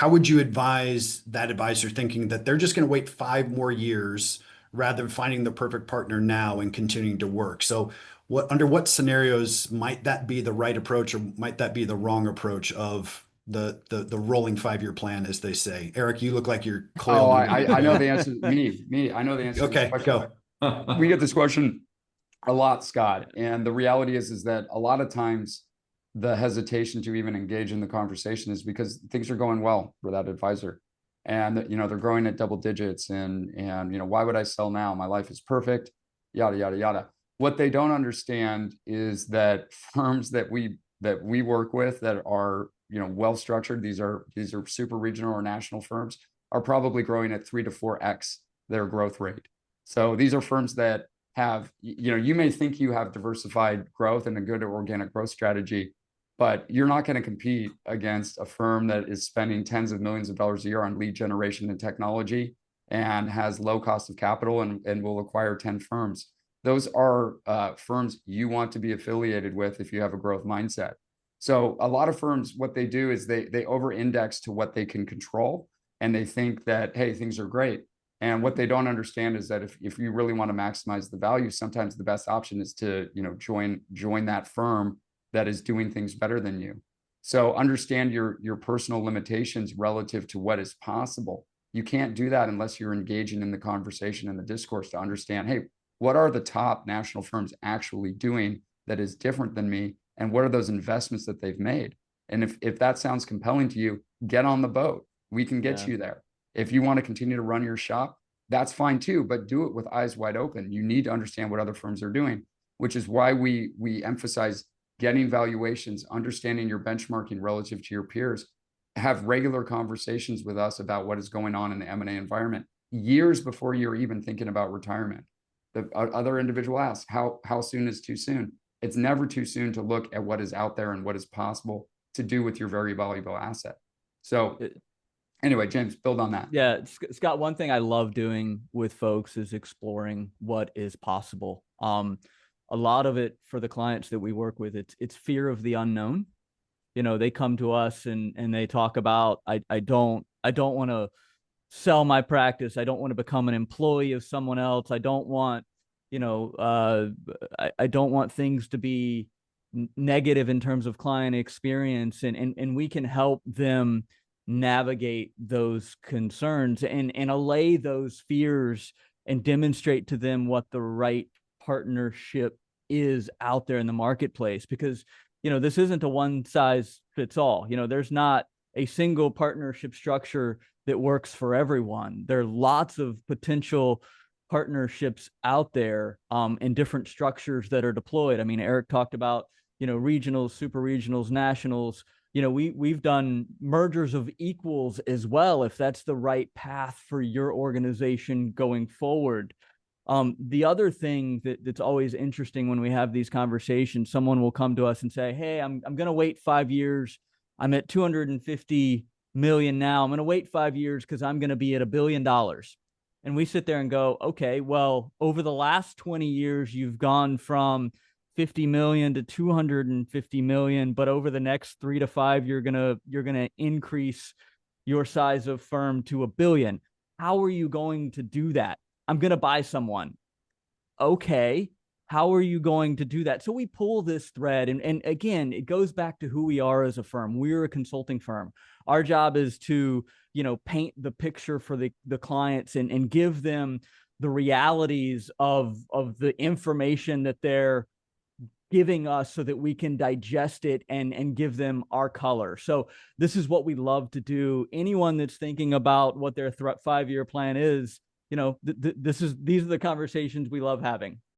how would you advise that advisor thinking that they're just going to wait 5 more years rather than finding the perfect partner now and continuing to work? So under what scenarios might that be the right approach, or might that be the wrong approach of the rolling 5-year plan, as they say? Eric, you look like you're Oh, coiled and ready to I know go. the answer. I know the answer to this Okay, question. go. We get this question a lot, Scott. And the reality is that a lot of times the hesitation to even engage in the conversation is because things are going well for that advisor. And they're growing at double digits, and why would I sell now? My life is perfect, yada, yada, yada. What they don't understand is that firms that we work with that are, well structured, these are super regional or national firms, are probably growing at 3 to 4x their growth rate. So these are firms that have, you may think you have diversified growth and a good organic growth strategy, but you're not going to compete against a firm that is spending tens of millions of dollars a year on lead generation and technology and has low cost of capital and will acquire 10 firms. Those are firms you want to be affiliated with if you have a growth mindset. So a lot of firms, what they do is they over-index to what they can control, and they think that, hey, things are great. And what they don't understand is that if you really want to maximize the value, sometimes the best option is to, join that firm that is doing things better than you. So understand your personal limitations relative to what is possible. You can't do that unless you're engaging in the conversation and the discourse to understand, hey, what are the top national firms actually doing that is different than me? And what are those investments that they've made? And if that sounds compelling to you, get on the boat. We can get Yeah. you there. If you want to continue to run your shop, that's fine too, but do it with eyes wide open. You need to understand what other firms are doing, which is why we emphasize getting valuations, understanding your benchmarking relative to your peers. Have regular conversations with us about what is going on in the M&A environment years before you're even thinking about retirement. The other individual asks, how soon is too soon? It's never too soon to look at what is out there and what is possible to do with your very valuable asset. So anyway, James, build on that. Yeah, Scott, one thing I love doing with folks is exploring what is possible. A lot of it for the clients that we work with, it's fear of the unknown. They come to us and they talk about, I don't want to sell my practice. I don't want to become an employee of someone else. I don't want, I don't want things to be negative in terms of client experience, and we can help them navigate those concerns and allay those fears and demonstrate to them what the right partnership is out there in the marketplace. Because this isn't a one size fits all. There's not a single partnership structure that works for everyone. There are lots of potential partnerships out there in different structures that are deployed. I mean, Eric talked about regionals, super regionals, nationals. We've done mergers of equals as well, if that's the right path for your organization going forward. The other thing that's always interesting when we have these conversations, someone will come to us and say, hey, I'm going to wait 5 years. I'm at 250 million now. I'm going to wait 5 years because I'm going to be at $1 billion. And we sit there and go, okay, well, over the last 20 years, you've gone from 50 million to 250 million, but over the next 3 to 5, you're gonna increase your size of firm to $1 billion. How are you going to do that? I'm gonna buy someone. Okay, how are you going to do that? So we pull this thread, and again, it goes back to who we are as a firm. We're a consulting firm. Our job is to paint the picture for the clients and give them the realities of the information that they're giving us so that we can digest it and give them our color. So this is what we love to do. Anyone that's thinking about what their 5-year plan is, these are the conversations we love having.